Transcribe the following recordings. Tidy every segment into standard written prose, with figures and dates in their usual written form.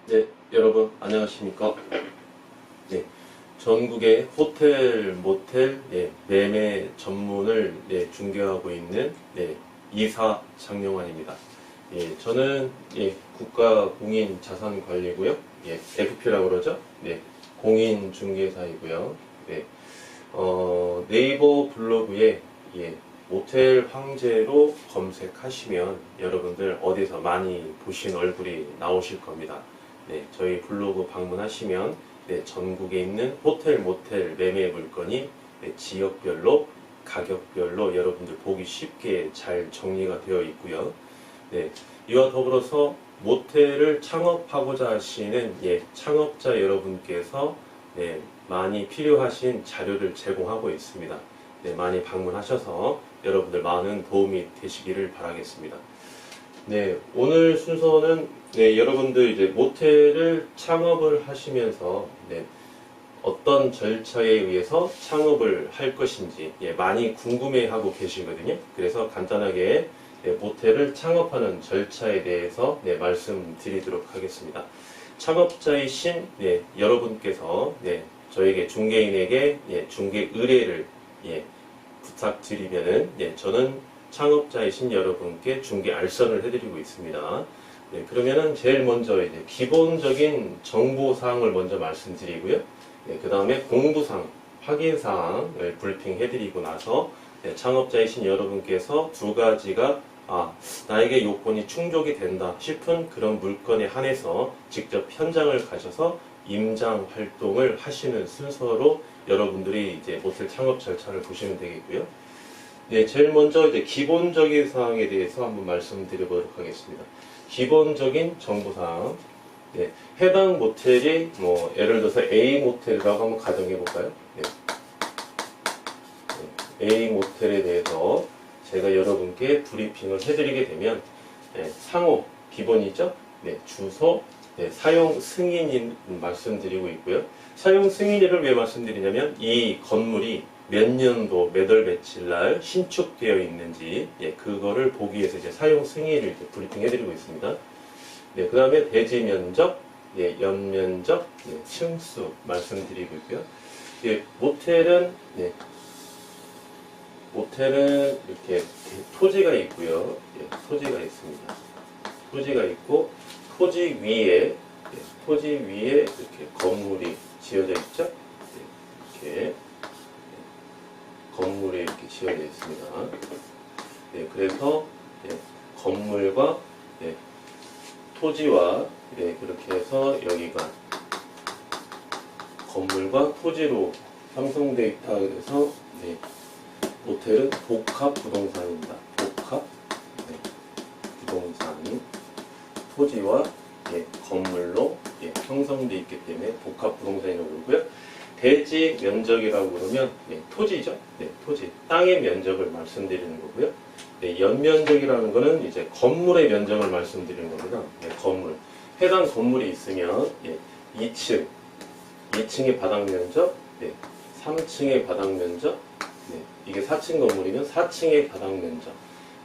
네, 여러분 안녕하십니까? 네, 전국의 호텔, 모텔, 매매 전문을 중개하고 있는 이사 장영환입니다. 저는 국가공인자산관리고요. FP라고 그러죠. 공인중개사이고요. 네이버 블로그에 모텔 황제로 검색하시면 여러분들 어디서 많이 보신 얼굴이 나오실 겁니다. 저희 블로그 방문하시면 전국에 있는 호텔, 모텔 매매 물건이 지역별로, 가격별로 여러분들 보기 쉽게 잘 정리가 되어 있고요. 이와 더불어서 모텔을 창업하고자 하시는 창업자 여러분께서 많이 필요하신 자료를 제공하고 있습니다. 많이 방문하셔서 여러분들 많은 도움이 되시기를 바라겠습니다. 오늘 순서는 여러분들 이제 모텔을 창업을 하시면서 어떤 절차에 의해서 창업을 할 것인지 많이 궁금해하고 계시거든요. 그래서 간단하게 모텔을 창업하는 절차에 대해서 말씀드리도록 하겠습니다. 창업자이신 여러분께서 저에게 중개인에게 중개 의뢰를 부탁드리면은 저는 창업자이신 여러분께 중개 알선을 해드리고 있습니다. 그러면은 제일 먼저 이제 기본적인 정보사항을 먼저 말씀드리고요. 그 다음에 공부사항, 확인사항을 브리핑해드리고 나서 창업자이신 여러분께서 두 가지가 나에게 요건이 충족이 된다 싶은 그런 물건에 한해서 직접 현장을 가셔서 임장 활동을 하시는 순서로 여러분들이 이제 모텔 창업 절차를 보시면 되겠고요. 제일 먼저 이제 기본적인 사항에 대해서 한번 말씀드려보도록 하겠습니다. 기본적인 정보사항. 해당 모텔이 예를 들어서 A 모텔이라고 한번 가정해 볼까요? A 모텔에 대해서 제가 여러분께 브리핑을 해드리게 되면 상호 기본이죠. 주소, 사용 승인인 말씀드리고 있고요. 사용 승인일을 왜 말씀드리냐면 이 건물이 몇 년도 몇 월 며칠 날 신축되어 있는지 그거를 보기 위해서 이제 사용 승인을 브리핑 해드리고 있습니다. 그 다음에 대지 면적, 연면적, 층수 말씀드리고 있고요. 모텔은 이렇게 토지가 있고요. 토지가 있습니다. 토지가 있고 토지 위에 이렇게 건물이 지어져 있죠. 이렇게 건물이 이렇게 지어져 있습니다. 그래서 건물과 토지와 그렇게 해서 여기가 건물과 토지로 형성되어 있다. 그래서 모텔은 복합 부동산입니다. 복합 부동산 토지와 건물로 형성되어 있기 때문에 복합 부동산이라고 그러고요. 대지 면적이라고 그러면 토지죠. 토지 땅의 면적을 말씀드리는 거고요. 연면적이라는 거는 이제 건물의 면적을 말씀드리는 겁니다. 건물 해당 건물이 있으면 2층의 바닥 면적, 3층의 바닥 면적, 이게 4층 건물이면 4층의 바닥 면적,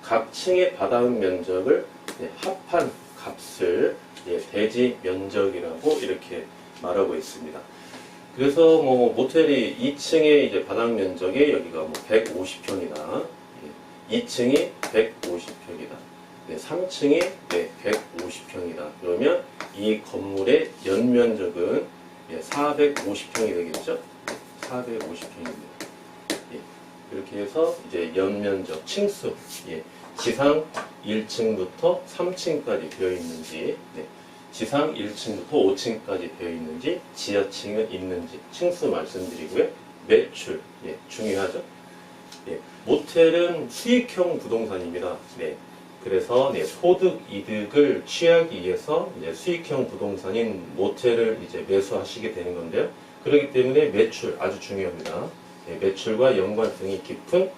각 층의 바닥 면적을 합한 값을 대지 면적이라고 이렇게 말하고 있습니다. 그래서 모텔이 2층의 이제 바닥 면적이 여기가 150평이다. 2층이 150평이다. 3층이 150평이다. 그러면 이 건물의 연면적은 450평이 되겠죠. 450평입니다. 이렇게 해서 이제 연면적, 층수, 지상 1층부터 3층까지 되어 있는지, 지상 1층부터 5층까지 되어 있는지, 지하층은 있는지, 층수 말씀드리고요. 매출, 중요하죠. 모텔은 수익형 부동산입니다. 그래서 소득 이득을 취하기 위해서 수익형 부동산인 모텔을 이제 매수하시게 되는 건데요. 그렇기 때문에 매출 아주 중요합니다. 매출과 연관성이 깊은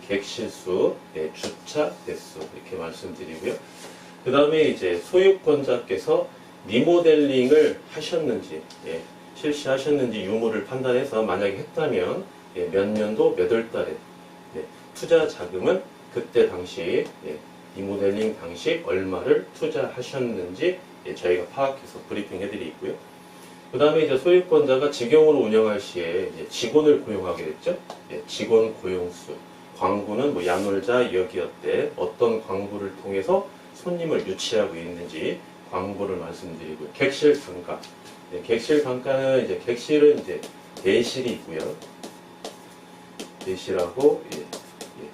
객실수, 주차 대수 이렇게 말씀드리고요. 그 다음에 이제 소유권자께서 리모델링을 하셨는지, 실시하셨는지 유무를 판단해서 만약에 했다면 몇 년도 몇 월 달에 투자 자금은 그때 당시 리모델링 방식 얼마를 투자하셨는지 저희가 파악해서 브리핑 해드리고요. 그 다음에 이제 소유권자가 직영으로 운영할 시에 이제 직원을 고용하게 됐죠. 직원 고용수, 광고는 뭐 야놀자 여기어때 어떤 광고를 통해서 손님을 유치하고 있는지 광고를 말씀드리고요. 객실 단가, 객실 단가는 이제 객실은 이제 대실이 있고요. 대실하고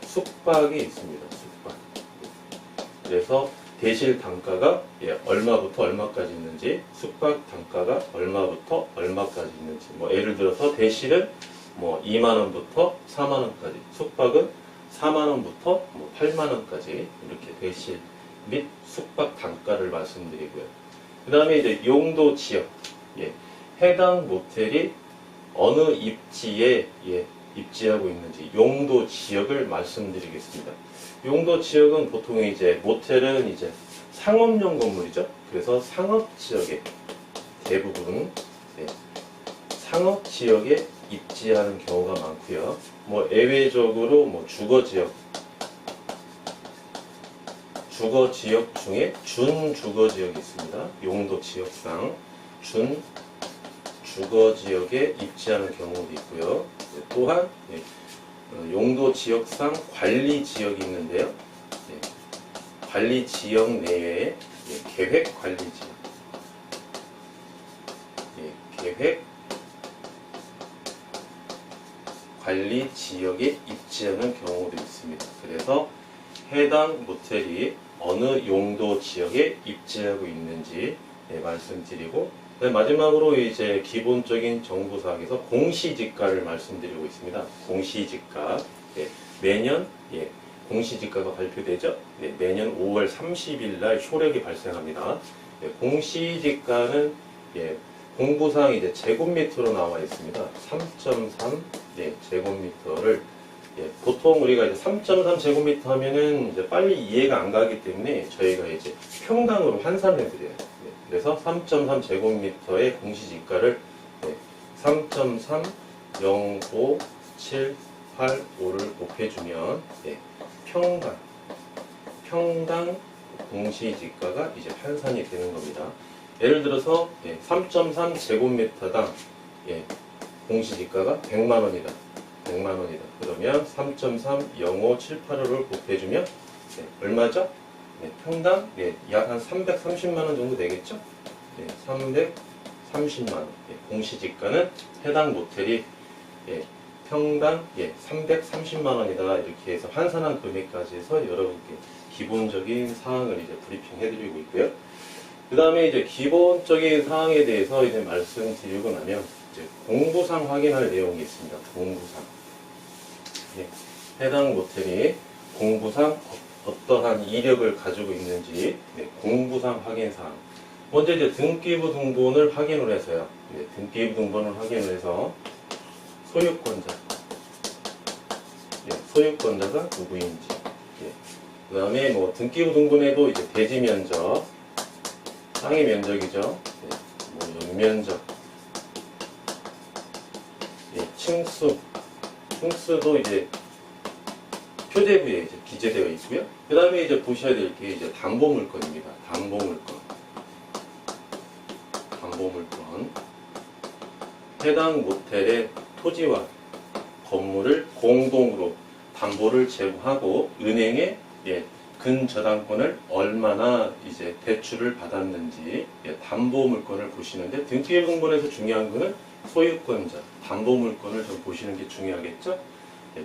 숙박이 있습니다. 숙박. 그래서 대실 단가가 얼마부터 얼마까지 있는지, 숙박 단가가 얼마부터 얼마까지 있는지. 뭐 예를 들어서 대실은 뭐 2만 원부터 4만 원까지, 숙박은 4만 원부터 뭐 8만 원까지 이렇게 대실 및 숙박 단가를 말씀드리고요. 그 다음에 이제 용도 지역, 해당 모텔이 어느 입지에 입지하고 있는지 용도 지역을 말씀드리겠습니다. 용도 지역은 보통 이제 모텔은 이제 상업용 건물이죠. 그래서 상업 지역에 대부분 상업 지역에 입지하는 경우가 많고요. 뭐 예외적으로 뭐 주거 지역 중에 준주거 지역이 있습니다. 용도 지역상 주거 지역에 입지하는 경우도 있고요. 또한 용도 지역상 관리 지역이 있는데요. 관리 지역 내외에 계획 관리 지역, 계획 관리 지역에 입지하는 경우도 있습니다. 그래서 해당 모텔이 어느 용도 지역에 입지하고 있는지 말씀드리고, 마지막으로 이제 기본적인 정보사항에서 공시지가를 말씀드리고 있습니다. 공시지가 매년 공시지가가 발표되죠. 매년 5월 30일 날 효력이 발생합니다. 공시지가는 공부사항 이제 제곱미터로 나와 있습니다. 3.3 제곱미터를 보통 우리가 이제 3.3 제곱미터 하면은 이제 빨리 이해가 안 가기 때문에 저희가 이제 평당으로 환산해 드려요. 그래서 3.3 제곱미터의 공시지가를 3.30578.5를 곱해주면 평당 공시지가가 이제 환산이 되는 겁니다. 예를 들어서 3.3 제곱미터당 공시지가가 100만 원이다. 100만 원이다. 그러면 3.30578을 곱해주면 얼마죠? 평당 약 한 330만 원 정도 되겠죠? 330만 원. 공시지가는 해당 모텔이 평당 330만 원이다. 이렇게 해서 환산한 금액까지 해서 여러분께 기본적인 사항을 이제 브리핑 해드리고 있고요. 그 다음에 이제 기본적인 사항에 대해서 이제 말씀드리고 나면 이제 공부상 확인할 내용이 있습니다. 공부상. 해당 모텔이 공부상 어떠한 이력을 가지고 있는지 공부상 확인사항. 먼저 이제 등기부 등본을 확인을 해서요. 등기부 등본을 확인을 해서 소유권자가 누구인지. 그 다음에 뭐 등기부 등본에도 이제 대지 면적, 땅의 면적이죠. 뭐 연면적, 층수도 이제 표제부에 이제 기재되어 있고요. 그 다음에 이제 보셔야 될 게 이제 담보물건입니다. 담보물건. 해당 모텔의 토지와 건물을 공동으로 담보를 제공하고 은행에 근저당권을 얼마나 이제 대출을 받았는지 담보물건을 보시는데, 등기부 등본에서 중요한 거는 소유권자, 담보물건을 좀 보시는 게 중요하겠죠.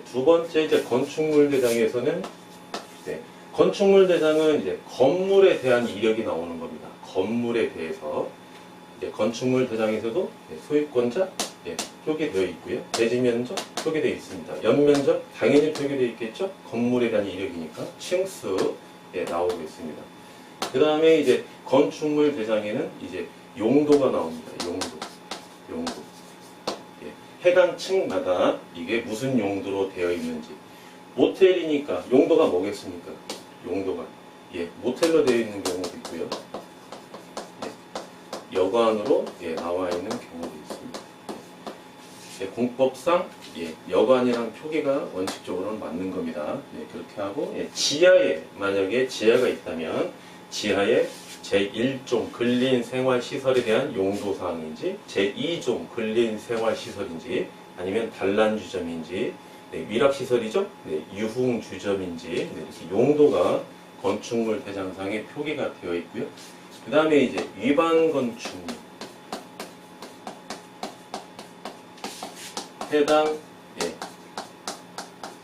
두 번째 이제 건축물 대장에서는 건축물 대장은 이제 건물에 대한 이력이 나오는 겁니다. 건물에 대해서 건축물 대장에서도 소유권자 표기되어 있고요. 대지 면적 표기되어 있습니다. 연면적 당연히 표기되어 있겠죠. 건물에 대한 이력이니까 층수 나오고 있습니다. 그 다음에 이제 건축물 대장에는 이제 용도가 나옵니다. 용도. 해당 층마다 이게 무슨 용도로 되어 있는지. 모텔이니까 용도가 뭐겠습니까? 용도가 모텔로 되어 있는 경우도 있고요. 여관으로 나와 있는 경우도 있습니다. 공법상 여관이랑 표기가 원칙적으로는 맞는 겁니다. 그렇게 하고 지하에 만약에 지하가 있다면 지하에 제1종 근린생활시설에 대한 용도사항인지 제2종 근린생활시설인지 아니면 단란주점인지 위락시설이죠? 유흥주점인지 이렇게 용도가 건축물 대장상에 표기가 되어 있고요. 그 다음에 이제 위반 건축물 해당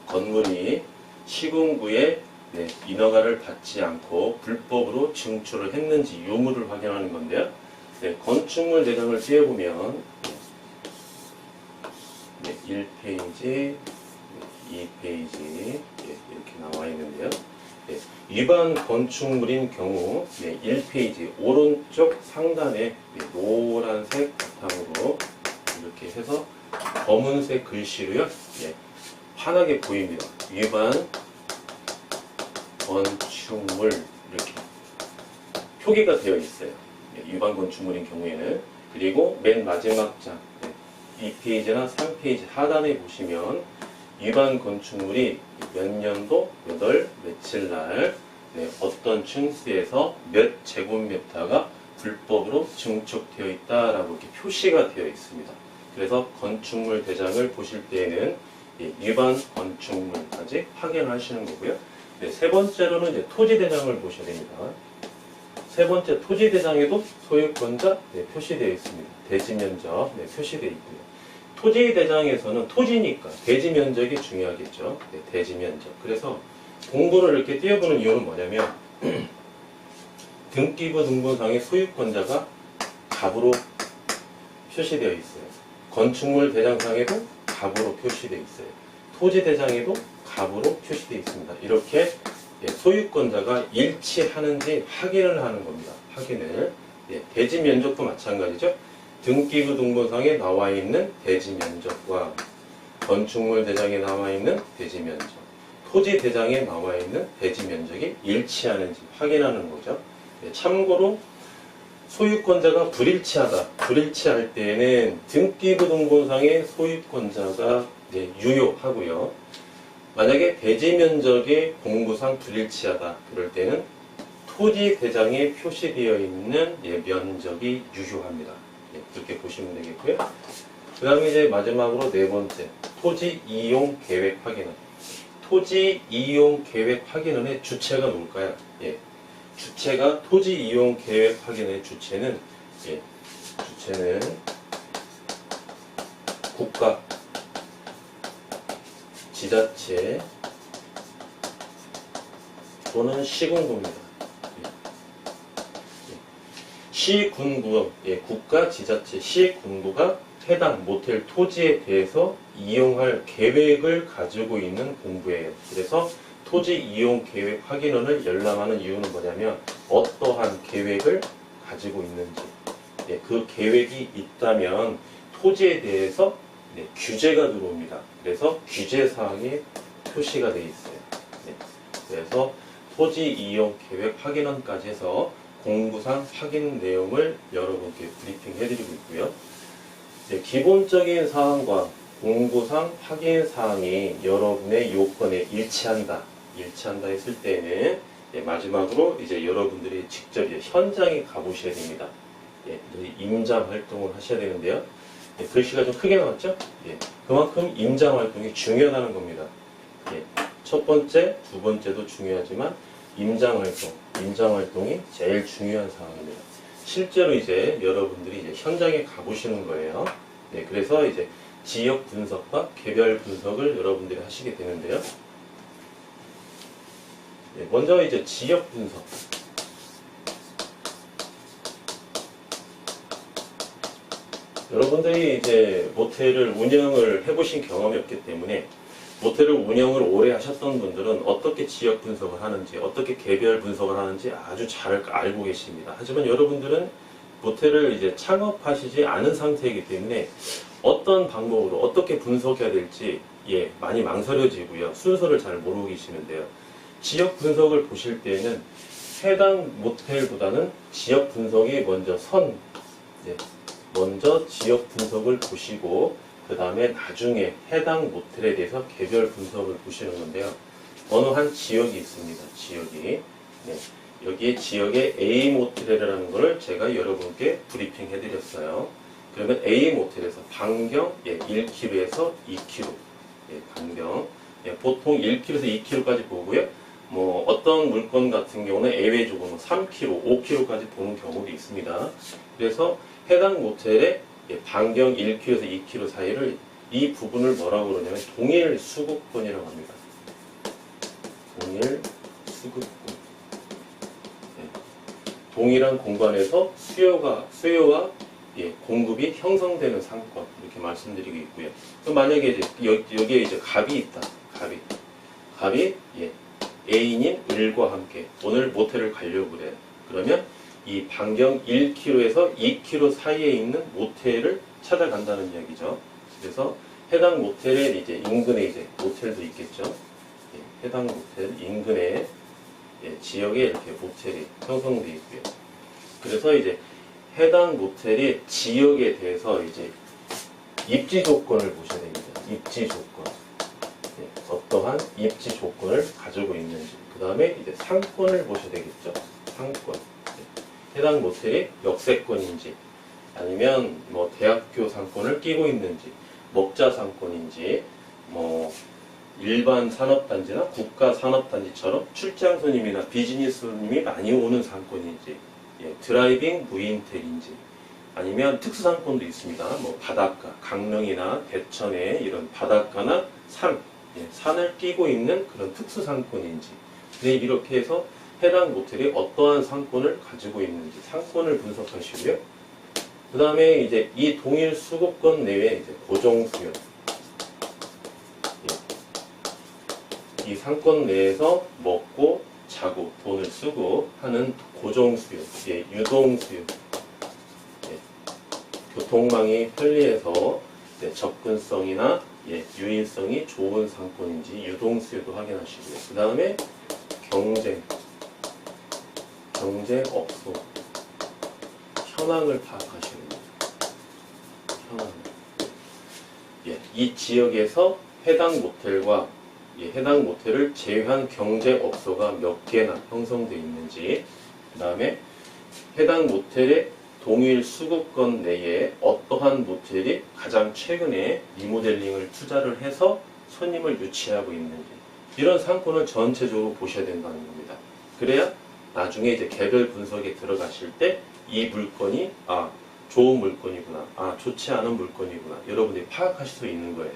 건물이 시군구에 인허가를 받지 않고 불법으로 증축을 했는지 유무를 확인하는 건데요. 건축물 대장을 띄워보면 1페이지, 2페이지 이렇게 나와 있는데요. 위반 건축물인 경우 1페이지 오른쪽 상단에 노란색 바탕으로 이렇게 해서 검은색 글씨로요. 환하게 보입니다. 위반 건축물 이렇게 표기가 되어 있어요. 위반 건축물인 경우에는. 그리고 맨 마지막 장 2페이지나 3페이지 하단에 보시면 위반 건축물이 몇 년도 몇 월 며칠 날 어떤 층수에서 몇 제곱미터가 불법으로 증축되어 있다라고 이렇게 표시가 되어 있습니다. 그래서 건축물 대장을 보실 때에는 위반 건축물까지 확인하시는 거고요. 세 번째로는 이제 토지 대장을 보셔야 됩니다. 세 번째 토지 대장에도 소유권자 표시되어 있습니다. 대지 면적 표시되어 있고요. 토지 대장에서는 토지니까 대지 면적이 중요하겠죠. 대지 면적. 그래서 공부를 이렇게 띄워보는 이유는 뭐냐면 등기부 등본상의 소유권자가 갑으로 표시되어 있어요. 건축물 대장상에도 갑으로 표시되어 있어요. 토지 대장에도 갑으로 표시되어 있습니다. 이렇게 소유권자가 일치하는지 확인을 하는 겁니다. 확인을. 대지 면적도 마찬가지죠. 등기부 등본상에 나와 있는 대지 면적과 건축물 대장에 나와 있는 대지 면적, 토지 대장에 나와 있는 대지 면적이 일치하는지 확인하는 거죠. 참고로 소유권자가 불일치하다. 불일치할 때에는 등기부 등본상의 소유권자가 유효하고요. 만약에 대지 면적이 공부상 불일치하다. 그럴 때는 토지 대장에 표시되어 있는 면적이 유효합니다. 그렇게 보시면 되겠고요. 그 다음에 이제 마지막으로 네 번째, 토지 이용 계획 확인은. 토지 이용 계획 확인원의 주체가 뭘까요? 주체가 토지 이용 계획 확인의 주체는 주체는 국가, 지자체 또는 시군구입니다. 시군구, 국가, 지자체, 시군구가 해당 모텔 토지에 대해서 이용할 계획을 가지고 있는 공부예요. 그래서 토지 이용 계획 확인원을 열람하는 이유는 뭐냐면 어떠한 계획을 가지고 있는지, 그 계획이 있다면 토지에 대해서 규제가 들어옵니다. 그래서 규제사항에 표시가 되어 있어요. 그래서 토지 이용 계획 확인원까지 해서 공부상 확인 내용을 여러분께 브리핑 해드리고 있고요. 기본적인 사항과 공부상 확인 사항이 여러분의 요건에 일치한다 했을 때는 마지막으로 이제 여러분들이 직접 현장에 가보셔야 됩니다. 임장 활동을 하셔야 되는데요. 글씨가 좀 크게 나왔죠? 그만큼 임장 활동이 중요하다는 겁니다. 첫 번째, 두 번째도 중요하지만 임장 활동이 제일 중요한 사항입니다. 실제로 이제 여러분들이 이제 현장에 가보시는 거예요. 그래서 이제 지역 분석과 개별 분석을 여러분들이 하시게 되는데요. 먼저 이제 지역 분석. 여러분들이 이제 모텔을 운영을 해보신 경험이 없기 때문에 모텔을 운영을 오래 하셨던 분들은 어떻게 지역 분석을 하는지, 어떻게 개별 분석을 하는지 아주 잘 알고 계십니다. 하지만 여러분들은 모텔을 이제 창업하시지 않은 상태이기 때문에 어떤 방법으로 어떻게 분석해야 될지 많이 망설여지고요. 순서를 잘 모르고 계시는데요. 지역 분석을 보실 때는 해당 모텔보다는 지역 분석이 먼저 먼저 지역 분석을 보시고 그 다음에 나중에 해당 모텔에 대해서 개별 분석을 보시는 건데요. 어느 한 지역이 있습니다. 지역이. 네. 여기에 지역에 A 모텔이라는 것을 제가 여러분께 브리핑 해드렸어요. 그러면 A 모텔에서 반경 1km에서 2km. 반경. 보통 1km에서 2km까지 보고요. 뭐 어떤 물건 같은 경우는 예외적으로 3km, 5km까지 보는 경우도 있습니다. 그래서 해당 모텔의 반경 1km에서 2km 사이를 이 부분을 뭐라고 그러냐면 동일 수급권이라고 합니다. 동일 수급권. 동일한 공간에서 수요와 공급이 형성되는 상권 이렇게 말씀드리고 있고요. 그럼 만약에 이제 여기에 이제 갑이 있다. 갑이 애인인 을과 함께 오늘 모텔을 가려고 그래요. 그러면 이 반경 1km에서 2km 사이에 있는 모텔을 찾아간다는 이야기죠. 그래서 해당 모텔의 이제 인근에 이제 모텔도 있겠죠. 해당 모텔 인근에 지역에 이렇게 모텔이 형성되어 있고요. 그래서 이제 해당 모텔의 지역에 대해서 이제 입지 조건을 보셔야 됩니다. 입지 조건. 어떠한 입지 조건을 가지고 있는지. 그 다음에 이제 상권을 보셔야 되겠죠. 상권. 해당 모텔이 역세권인지, 아니면 뭐 대학교 상권을 끼고 있는지, 먹자 상권인지, 뭐 일반 산업단지나 국가 산업단지처럼 출장 손님이나 비즈니스 손님이 많이 오는 상권인지, 드라이빙 무인텔인지, 아니면 특수상권도 있습니다. 뭐 바닷가, 강릉이나 대천에 이런 바닷가나 산을 끼고 있는 그런 특수상권인지. 네, 이렇게 해서 해당 모텔이 어떠한 상권을 가지고 있는지 상권을 분석하시고요. 그 다음에 이제 이 동일 수급권 내에 이제 고정수요. 이 상권 내에서 먹고 자고 돈을 쓰고 하는 고정수요, 유동수요. 교통망이 편리해서 접근성이나 유인성이 좋은 상권인지 유동수요도 확인하시고요. 그 다음에 경쟁업소 현황을 파악하시는 거예요. 현황. 이 지역에서 해당 모텔과 해당 모텔을 제외한 경쟁업소가 몇 개나 형성되어 있는지, 그 다음에 해당 모텔의 동일 수급권 내에 어떠한 모텔이 가장 최근에 리모델링을 투자를 해서 손님을 유치하고 있는지, 이런 상권을 전체적으로 보셔야 된다는 겁니다. 그래야 나중에 이제 개별 분석에 들어가실 때 이 물건이 좋은 물건이구나, 좋지 않은 물건이구나, 여러분들이 파악하실 수 있는 거예요.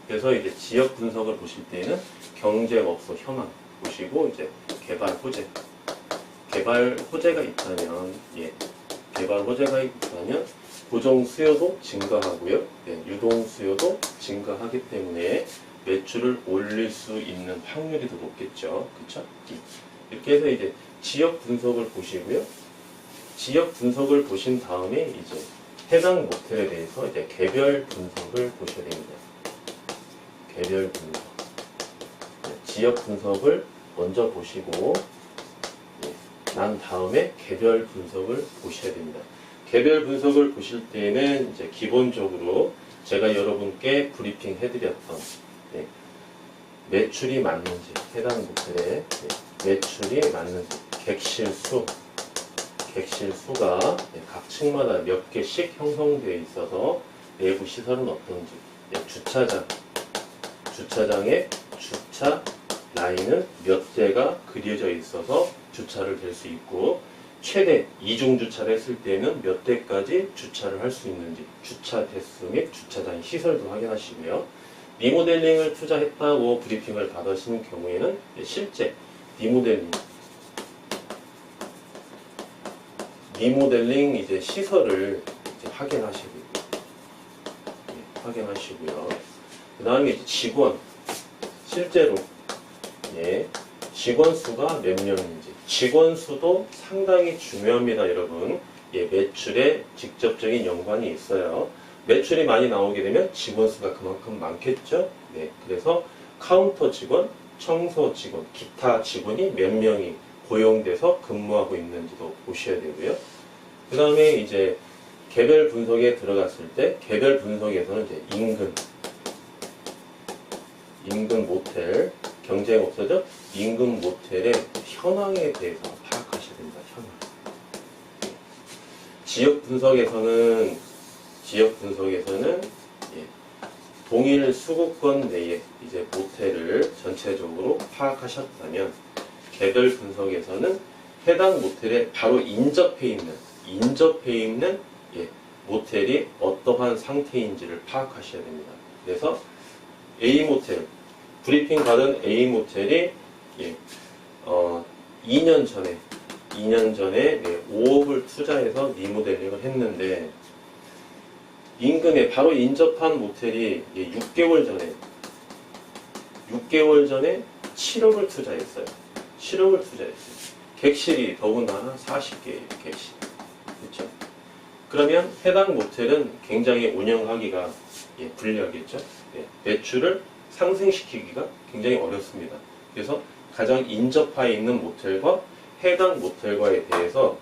그래서 이제 지역 분석을 보실 때는 경쟁업소 현황 보시고, 이제 개발 호재가 있다면, 고정 수요도 증가하고요, 유동 수요도 증가하기 때문에 매출을 올릴 수 있는 확률이 더 높겠죠. 그렇죠? 이렇게 해서 이제 지역 분석을 보시고요. 지역 분석을 보신 다음에 이제 해당 모텔에 대해서 이제 개별 분석을 보셔야 됩니다. 개별 분석. 지역 분석을 먼저 보시고, 난 다음에 개별 분석을 보셔야 됩니다. 개별 분석을 보실 때는 이제 기본적으로 제가 여러분께 브리핑 해드렸던 매출이 맞는지, 해당 모텔에 매출이 맞는지, 객실수가 각 층마다 몇 개씩 형성되어 있어서 내부 시설은 어떤지, 주차장에 주차 라인은 몇 대가 그려져 있어서 주차를 될 수 있고, 최대 이중 주차를 했을 때는 몇 대까지 주차를 할 수 있는지, 주차 대수 및 주차장 시설도 확인하시고요. 리모델링을 투자했다고 브리핑을 받으신 경우에는 실제 리모델링 이제 시설을 이제 확인하시고요. 그 다음에 이제 실제로 직원 수가 몇 명인지, 직원 수도 상당히 중요합니다, 여러분. 매출에 직접적인 연관이 있어요. 매출이 많이 나오게 되면 직원 수가 그만큼 많겠죠. 그래서 카운터 직원, 청소 직원, 기타 직원이 몇 명이 고용돼서 근무하고 있는지도 보셔야 되고요. 그 다음에 이제 개별 분석에 들어갔을 때 개별 분석에서는 이제 인근 모텔 경쟁업소죠. 인근 모텔의 현황에 대해서 파악하셔야 됩니다. 현황. 지역 분석에서는 예, 동일 수도권 내에 이제 모텔을 전체적으로 파악하셨다면 개별 분석에서는 해당 모텔에 바로 인접해 있는 예, 모텔이 어떠한 상태인지를 파악하셔야 됩니다. 그래서 A 모텔, 브리핑 받은 A 모텔이 예, 2년 전에 5억을 투자해서 리모델링을 했는데 인근에 바로 인접한 모텔이 6개월 전에 7억을 투자했어요. 객실이 더군다나 40개예요. 객실. 그렇죠? 그러면 해당 모텔은 굉장히 운영하기가 불리하겠죠. 매출을 상승시키기가 굉장히 어렵습니다. 그래서 가장 인접해 있는 모텔과 해당 모텔과에 대해서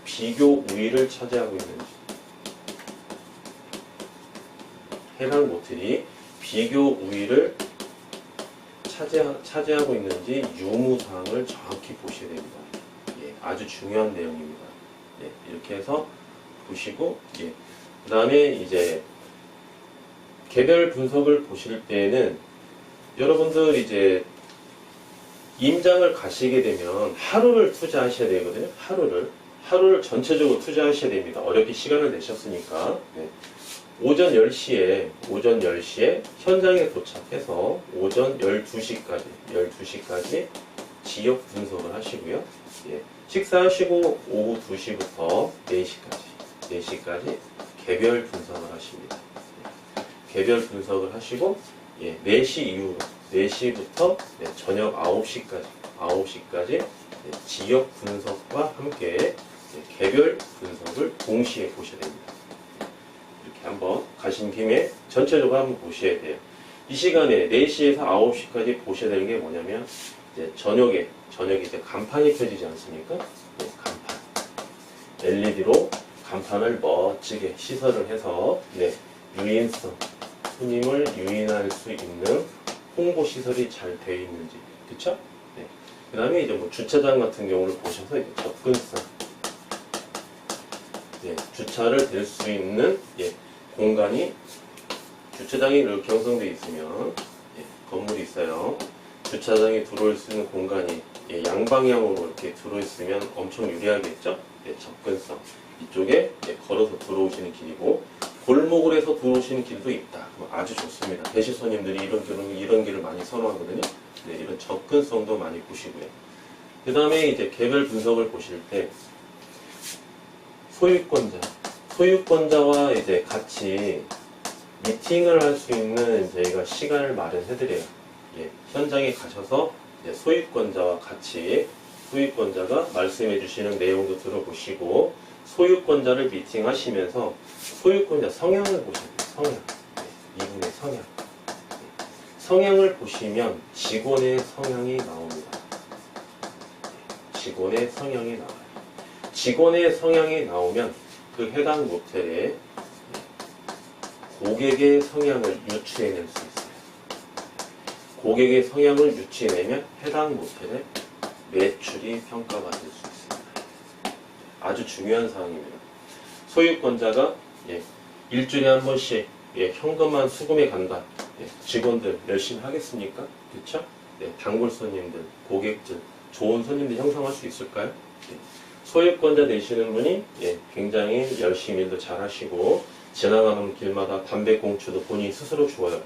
비교 우위를 차지하고 있는지, 해당 모텔이 비교 우위를 차지하고 있는지 유무사항을 정확히 보셔야 됩니다. 아주 중요한 내용입니다. 이렇게 해서 보시고, 그 다음에 이제 개별 분석을 보실 때는 여러분들 이제 임장을 가시게 되면 하루를 투자하셔야 되거든요. 하루를 전체적으로 투자하셔야 됩니다. 어렵게 시간을 내셨으니까. 오전 10시에 현장에 도착해서 오전 12시까지 지역 분석을 하시고요. 식사하시고 오후 2시부터 4시까지 개별 분석을 하십니다. 개별 분석을 하시고 4시 이후로 4시부터 저녁 9시까지 지역 분석과 함께 개별 분석을 동시에 보셔야 됩니다. 이렇게 한번 가신 김에 전체적으로 한번 보셔야 돼요. 이 시간에 4시에서 9시까지 보셔야 되는 게 뭐냐면 저녁에 이제 간판이 펴지지 않습니까? 간판. LED로 간판을 멋지게 시설을 해서 유인성, 손님을 유인할 수 있는 홍보 시설이 잘 되어 있는지, 그쵸? 그 다음에 이제 뭐 주차장 같은 경우를 보셔서 이제 접근성, 주차를 될 수 있는 공간이, 주차장이 이렇게 형성되어 있으면 건물이 있어요. 주차장에 들어올 수 있는 공간이 양방향으로 이렇게 들어있으면 엄청 유리하겠죠? 접근성. 이쪽에 걸어서 들어오시는 길이고, 골목을 해서 들어오시는 길도 있다. 그럼 아주 좋습니다. 대시 손님들이 이런 길을 많이 선호하거든요. 이런 접근성도 많이 보시고요. 그 다음에 이제 개별 분석을 보실 때 소유권자와 이제 같이 미팅을 할 수 있는 저희가 시간을 마련해드려요. 현장에 가셔서 소유권자와 같이 소유권자가 말씀해 주시는 내용도 들어보시고, 소유권자를 미팅하시면서 소유권자 성향을 보셔야 돼요. 이분의 성향. 성향을 보시면 직원의 성향이 나옵니다. 직원의 성향이 나와요. 직원의 성향이 나오면 그 해당 모텔에 고객의 성향을 유추해낼 수 있어요. 고객의 성향을 유추해내면 해당 모텔의 매출이 평가받을 수 있습니다. 아주 중요한 사항입니다. 소유권자가 일주일에 한 번씩 현금만 수금해 간다. 직원들 열심히 하겠습니까? 그렇죠? 단골 손님들, 고객들, 좋은 손님들 형성할 수 있을까요? 소유권자 되시는 분이 굉장히 열심히 일도 잘 하시고, 지나가는 길마다 담배꽁초도 본인이 스스로 주어요.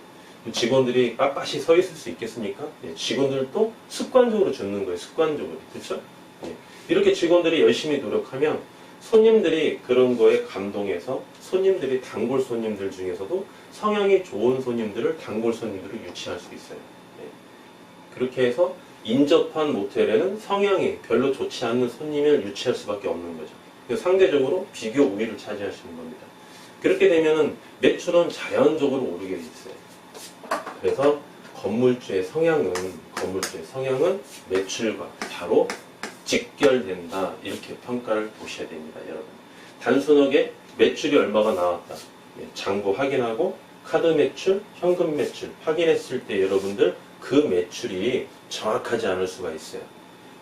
직원들이 빳빳이 서 있을 수 있겠습니까? 직원들도 습관적으로 줍는 거예요. 습관적으로. 그렇죠? 이렇게 직원들이 열심히 노력하면 손님들이 그런 거에 감동해서 손님들이 단골 손님들 중에서도 성향이 좋은 손님들을 단골 손님들을 유치할 수 있어요. 그렇게 해서 인접한 모텔에는 성향이 별로 좋지 않는 손님을 유치할 수밖에 없는 거죠. 그래서 상대적으로 비교 우위를 차지하시는 겁니다. 그렇게 되면 매출은 자연적으로 오르게 돼 있어요. 그래서 건물주의 성향은 매출과 바로 직결된다, 이렇게 평가를 보셔야 됩니다, 여러분. 단순하게 매출이 얼마가 나왔다. 장부 확인하고 카드 매출, 현금 매출 확인했을 때 여러분들 그 매출이 정확하지 않을 수가 있어요.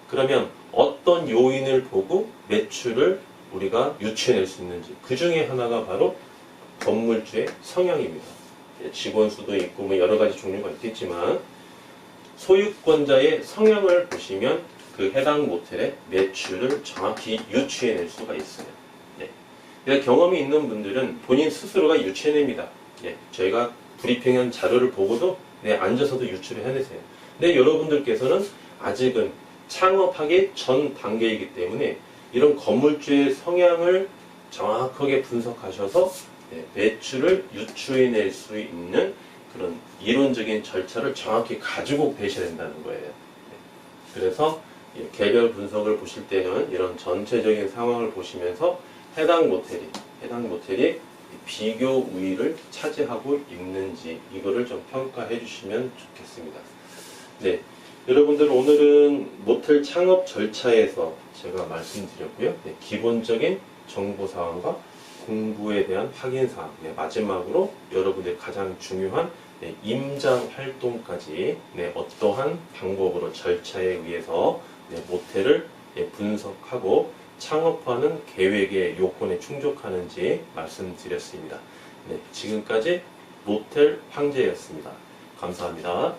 그러면 어떤 요인을 보고 매출을 우리가 유추해낼 수 있는지 그 중에 하나가 바로 건물주의 성향입니다. 직원 수도 있고 뭐 여러 가지 종류가 있겠지만 소유권자의 성향을 보시면 그 해당 모텔의 매출을 정확히 유추해낼 수가 있어요. 경험이 있는 분들은 본인 스스로가 유추해냅니다. 저희가 브리핑한 자료를 보고도 앉아서도 유추를 해내세요. 근데 여러분들께서는 아직은 창업하기 전 단계이기 때문에 이런 건물주의 성향을 정확하게 분석하셔서 매출을 유추해낼 수 있는 그런 이론적인 절차를 정확히 가지고 계셔야 된다는 거예요. 그래서 개별 분석을 보실 때는 이런 전체적인 상황을 보시면서 해당 모텔이 비교 우위를 차지하고 있는지 이거를 좀 평가해 주시면 좋겠습니다. 네, 여러분들 오늘은 모텔 창업 절차에서 제가 말씀드렸고요. 기본적인 정보사항과 공부에 대한 확인사항, 마지막으로 여러분들 가장 중요한 임장 활동까지 어떠한 방법으로 절차에 의해서 모텔을 분석하고 창업하는 계획의 요건에 충족하는지 말씀드렸습니다. 지금까지 모텔 황제였습니다. 감사합니다.